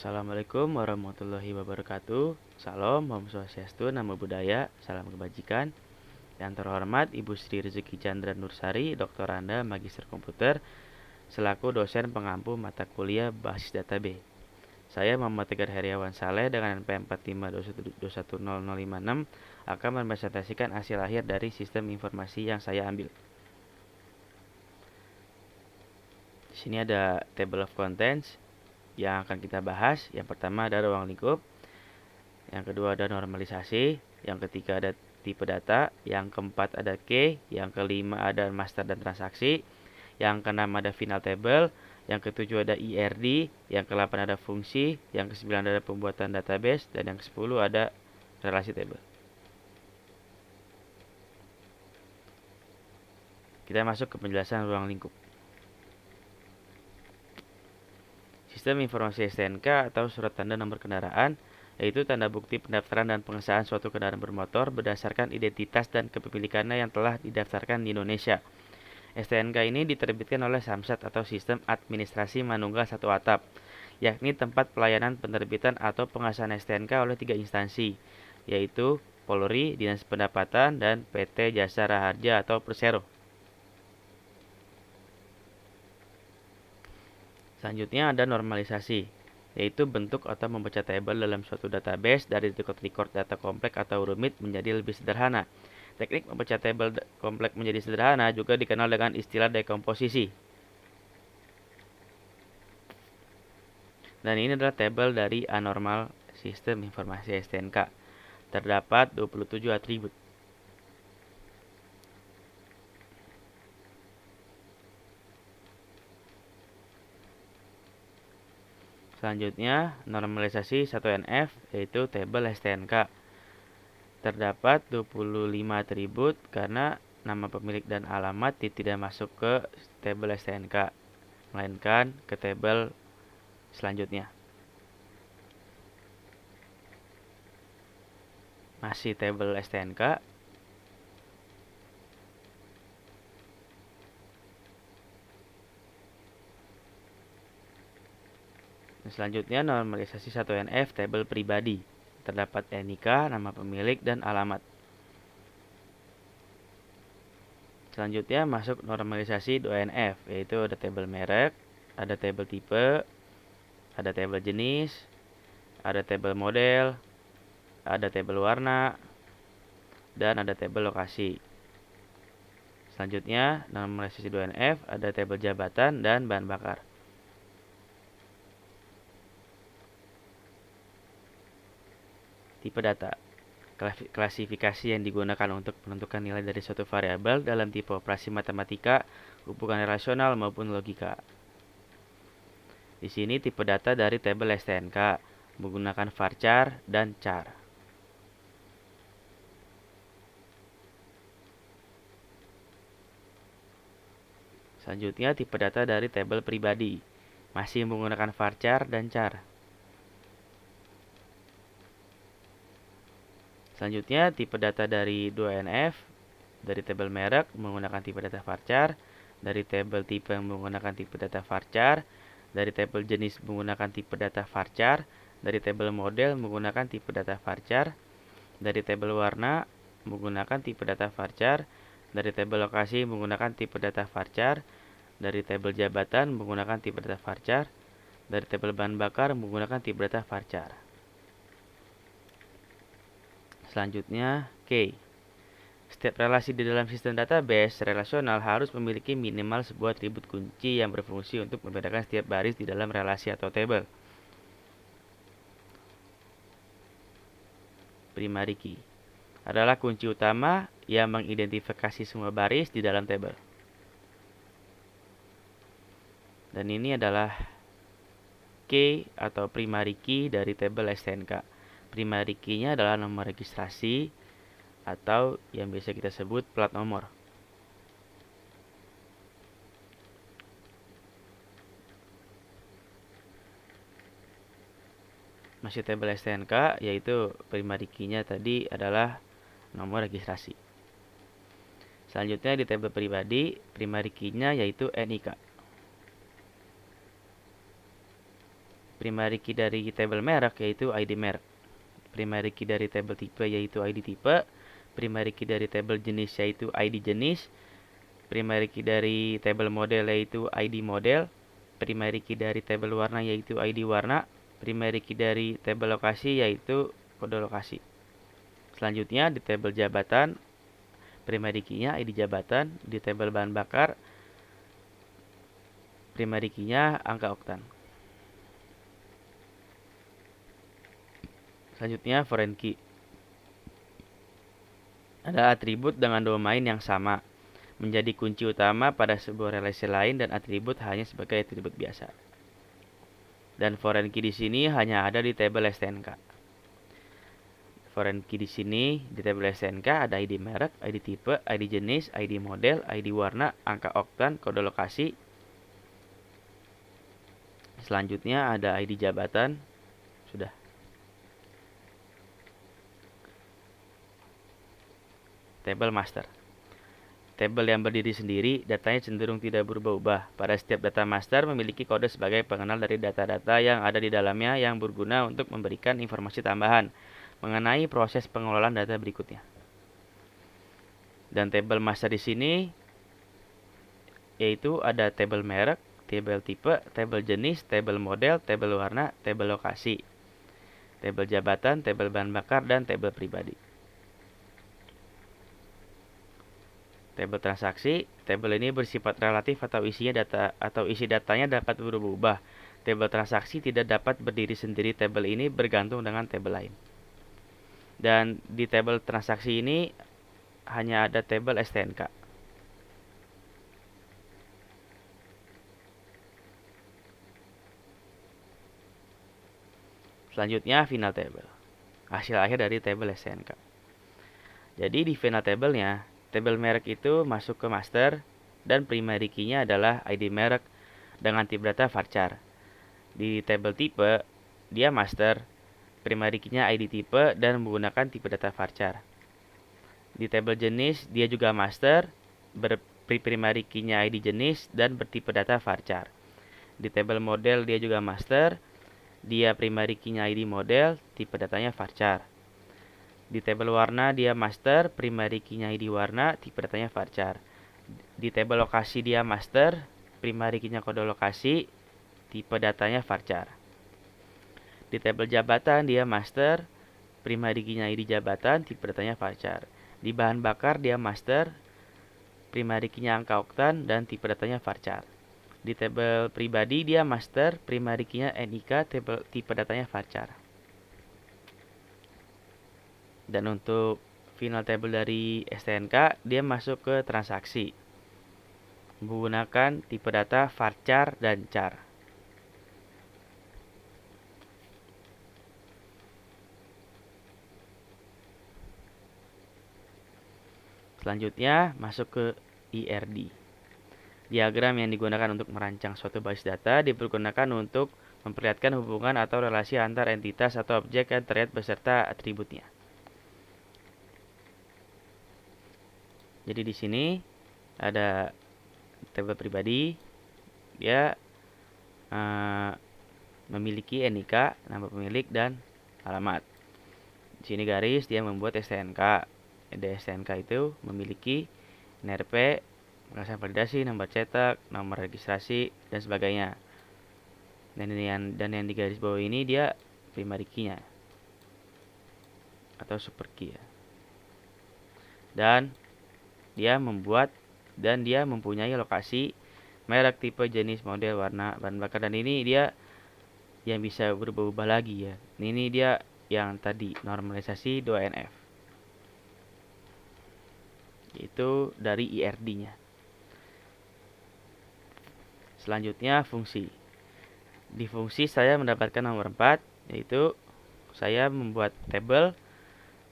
Assalamualaikum warahmatullahi wabarakatuh. Salam, Om Swastiastu, Namo Buddhaya, salam kebajikan. Yang terhormat Ibu Sri Rezeki Chandra Nursari, Doktoranda Magister Komputer, selaku dosen pengampu mata kuliah Basis Data B. Saya Muhammad Tegar Heriawan Saleh dengan NPM 45210056 akan mempresentasikan hasil akhir dari sistem informasi yang saya ambil. Di sini ada table of contents yang akan kita bahas. Yang pertama ada ruang lingkup, yang kedua ada normalisasi, yang ketiga ada tipe data, yang keempat ada key, yang kelima ada master dan transaksi, yang keenam ada final table, yang ketujuh ada IRD, yang ke-8 ada fungsi, yang ke-9 ada pembuatan database, dan yang ke-10 ada relasi table. Kita masuk ke penjelasan ruang lingkup. Sistem informasi STNK atau surat tanda nomor kendaraan, yaitu tanda bukti pendaftaran dan pengesahan suatu kendaraan bermotor berdasarkan identitas dan kepemilikannya yang telah didaftarkan di Indonesia. STNK ini diterbitkan oleh Samsat atau Sistem Administrasi Manunggal Satu Atap, yakni tempat pelayanan penerbitan atau pengesahan STNK oleh 3 instansi, yaitu Polri, Dinas Pendapatan, dan PT Jasa Raharja atau Persero. Selanjutnya ada normalisasi, yaitu bentuk atau membaca tabel dalam suatu database dari record data kompleks atau rumit menjadi lebih sederhana. Teknik membaca tabel kompleks menjadi sederhana juga dikenal dengan istilah dekomposisi. Dan ini adalah tabel dari anormal sistem informasi STNK. Terdapat 27 atribut. Selanjutnya, normalisasi 1NF, yaitu tabel STNK. Terdapat 25 atribut karena nama pemilik dan alamat tidak masuk ke tabel STNK, melainkan ke tabel selanjutnya. Masih tabel STNK. Selanjutnya normalisasi 1NF tabel pribadi. Terdapat NIK, nama pemilik, dan alamat. Selanjutnya masuk normalisasi 2NF, yaitu ada tabel merek, ada tabel tipe, ada tabel jenis, ada tabel model, ada tabel warna, dan ada tabel lokasi. Selanjutnya normalisasi 2NF ada tabel jabatan dan bahan bakar. Tipe data. Klasifikasi yang digunakan untuk menentukan nilai dari suatu variabel dalam tipe operasi matematika, hubungan relasional maupun logika. Di sini tipe data dari tabel STNK menggunakan varchar dan char. Selanjutnya tipe data dari tabel pribadi, masih menggunakan varchar dan char. Selanjutnya tipe data dari 2NF, dari tabel merek menggunakan tipe data varchar, dari tabel tipe menggunakan tipe data varchar, dari tabel jenis menggunakan tipe data varchar, dari tabel model menggunakan tipe data varchar, dari tabel warna menggunakan tipe data varchar, dari tabel lokasi menggunakan tipe data varchar, dari tabel jabatan menggunakan tipe data varchar, dari tabel bahan bakar menggunakan tipe data varchar. Selanjutnya, key. Setiap relasi di dalam sistem database relasional harus memiliki minimal sebuah atribut kunci yang berfungsi untuk membedakan setiap baris di dalam relasi atau tabel. Primary key adalah kunci utama yang mengidentifikasi semua baris di dalam tabel. Dan ini adalah key atau primary key dari tabel STNK. Primary key-nya adalah nomor registrasi atau yang biasa kita sebut plat nomor. Masih tabel STNK, yaitu primary key-nya tadi adalah nomor registrasi. Selanjutnya di tabel pribadi, primary key-nya yaitu NIK. primary key dari tabel merek yaitu ID merek, primary key dari tabel tipe yaitu ID tipe, primary key dari tabel jenis yaitu ID jenis, primary key dari tabel model yaitu ID model, primary key dari tabel warna yaitu ID warna, primary key dari tabel lokasi yaitu kode lokasi. Selanjutnya di tabel jabatan, primary key-nya ID jabatan, di tabel bahan bakar, primary key-nya angka oktan. Selanjutnya foreign key. Ada atribut dengan domain yang sama, menjadi kunci utama pada sebuah relasi lain dan atribut hanya sebagai atribut biasa. Dan foreign key di sini hanya ada di tabel STNK. Foreign key di sini di tabel STNK ada ID merek, ID tipe, ID jenis, ID model, ID warna, angka oktan, kode lokasi. Selanjutnya ada ID jabatan. Sudah. Tabel master. Tabel yang berdiri sendiri, datanya cenderung tidak berubah-ubah. Pada setiap data master memiliki kode sebagai pengenal dari data-data yang ada di dalamnya yang berguna untuk memberikan informasi tambahan mengenai proses pengelolaan data berikutnya. Dan tabel master di sini yaitu ada tabel merek, tabel tipe, tabel jenis, tabel model, tabel warna, tabel lokasi, tabel jabatan, tabel bahan bakar, dan tabel pribadi. Tabel transaksi, tabel ini bersifat relatif atau isi datanya dapat berubah. Tabel transaksi tidak dapat berdiri sendiri, tabel ini bergantung dengan tabel lain. Dan di tabel transaksi ini hanya ada tabel STNK. Selanjutnya final table, hasil akhir dari tabel STNK. Jadi di final tabelnya, tabel merek itu masuk ke master dan primary key-nya adalah ID merek dengan tipe data varchar. Di tabel tipe, dia master, primary key-nya ID tipe dan menggunakan tipe data varchar. Di tabel jenis, dia juga master, primary key-nya ID jenis dan bertipe data varchar. Di tabel model, dia juga master, dia primary key-nya ID model, tipe datanya varchar. Di tabel warna, dia master, primary key-nya ID warna, tipe datanya varchar. Di tabel lokasi, dia master, primary key-nya kode lokasi, tipe datanya varchar. Di tabel jabatan, dia master, primary key-nya ID jabatan, tipe datanya varchar. Di bahan bakar, dia master, primary key-nya angka oktan, dan tipe datanya varchar. Di tabel pribadi, dia master, primary key-nya NIK, tipe datanya varchar. Dan untuk final table dari STNK, dia masuk ke transaksi menggunakan tipe data varchar dan char. Selanjutnya masuk ke IRD. Diagram yang digunakan untuk merancang suatu basis data dipergunakan untuk memperlihatkan hubungan atau relasi antar entitas atau objek yang terlihat beserta atributnya. Jadi di sini ada tabel pribadi, dia memiliki NIK, nama pemilik, dan alamat. Di sini garis, dia membuat STNK. Di STNK itu memiliki NRP, pengawasan validasi, nomor cetak, nomor registrasi, dan sebagainya. Dan yang di garis bawah ini dia primary key-nya atau super key ya. Dan dia mempunyai lokasi, merek, tipe, jenis, model, warna, bahan bakar, dan ini dia yang bisa berubah-ubah lagi ya. Ini dia yang tadi normalisasi 2NF. Itu dari IRD-nya. Selanjutnya fungsi. Di fungsi saya mendapatkan nomor 4, yaitu saya membuat tabel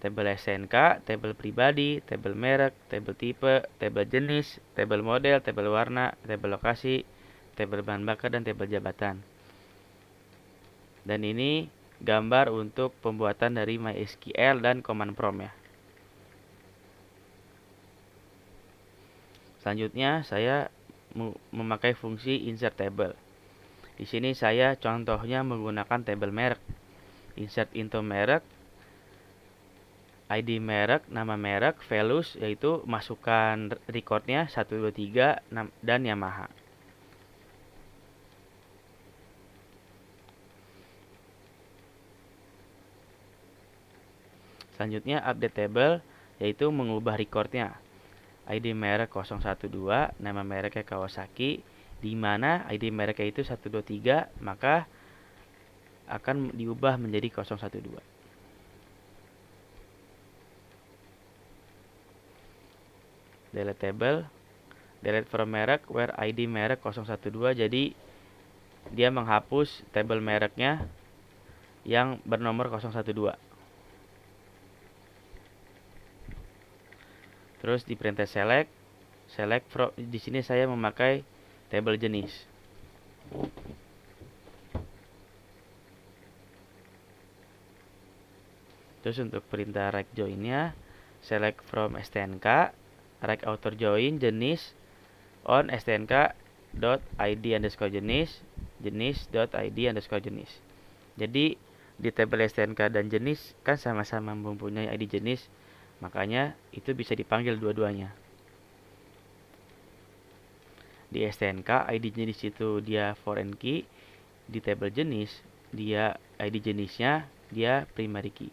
STNK, tabel pribadi, tabel merek, tabel tipe, tabel jenis, tabel model, tabel warna, tabel lokasi, tabel bahan bakar, dan tabel jabatan. Dan ini gambar untuk pembuatan dari MySQL dan command prompt ya. Selanjutnya saya memakai fungsi insert table. Di sini saya contohnya menggunakan tabel merek. Insert into merek, ID merek, nama merek, values, yaitu masukkan recordnya 123 dan Yamaha. Selanjutnya update table, yaitu mengubah recordnya. ID merek 012, nama mereknya Kawasaki, di mana ID mereknya itu 123, maka akan diubah menjadi 012. Delete table, delete from merek where ID merek 012, jadi dia menghapus tabel mereknya yang bernomor 012. Terus di perintah select from, di sini saya memakai tabel jenis. Terus untuk perintah rect join-nya, select from STNK, rect author join jenis on STNK dot id underscore jenis dot id underscore jenis. Jadi di tabel STNK dan jenis kan sama-sama mempunyai ID jenis, makanya itu bisa dipanggil dua-duanya. Di STNK ID jenis itu dia foreign key, di tabel jenis dia ID jenisnya dia primary key.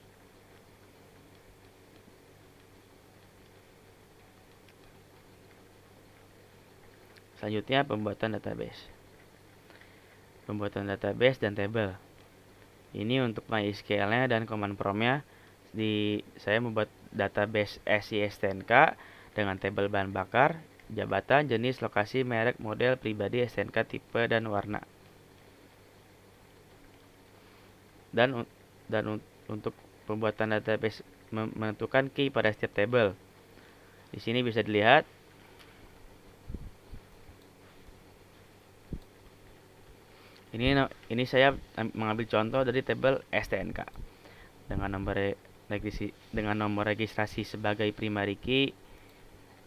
Selanjutnya pembuatan database. Pembuatan database dan table. Ini untuk MySQL-nya dan command prompt-nya. Saya membuat database SI-STNK dengan tabel bahan bakar, jabatan, jenis, lokasi, merek, model, pribadi, STNK, tipe, dan warna. Dan untuk pembuatan database menentukan key pada setiap table. Di sini bisa dilihat ini saya mengambil contoh dari tabel STNK dengan nomor registrasi sebagai primary key,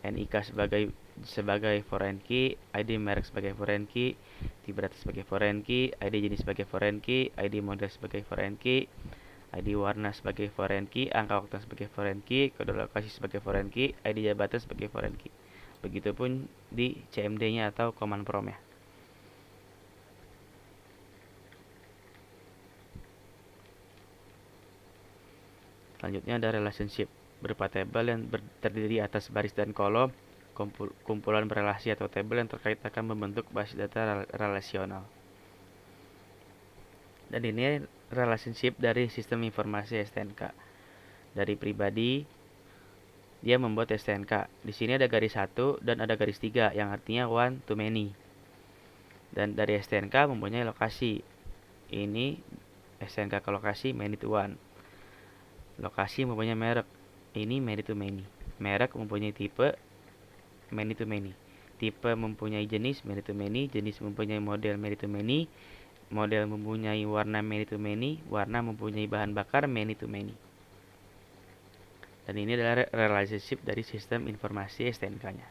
NIK sebagai foreign key, ID merek sebagai foreign key, tipe data sebagai foreign key, ID jenis sebagai foreign key, ID model sebagai foreign key, ID warna sebagai foreign key, angka oktal sebagai foreign key, kode lokasi sebagai foreign key, ID jabatan sebagai foreign key. Begitupun di CMD-nya atau command prompt-nya. Selanjutnya ada relationship, berupa tabel yang terdiri atas baris dan kolom, kumpulan relasi atau tabel yang terkait akan membentuk basis data relasional. Dan ini relationship dari sistem informasi STNK. Dari pribadi, dia membuat STNK. Di sini ada garis 1 dan ada garis 3 yang artinya one to many. Dan dari STNK mempunyai lokasi. Ini STNK ke lokasi many to one. Lokasi mempunyai merek. Ini many to many. Merek mempunyai tipe many to many. Tipe mempunyai jenis many to many. Jenis mempunyai model many to many. Model mempunyai warna many to many. Warna mempunyai bahan bakar many to many. Dan ini adalah relationship dari sistem informasi STNK-nya.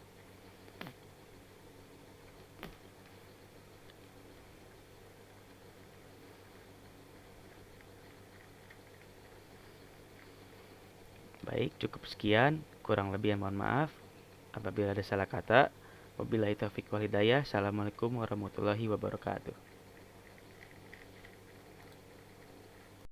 Baik, cukup sekian. Kurang lebih mohon maaf apabila ada salah kata. Wabillahi taufiq wal hidayah. Assalamualaikum warahmatullahi wabarakatuh.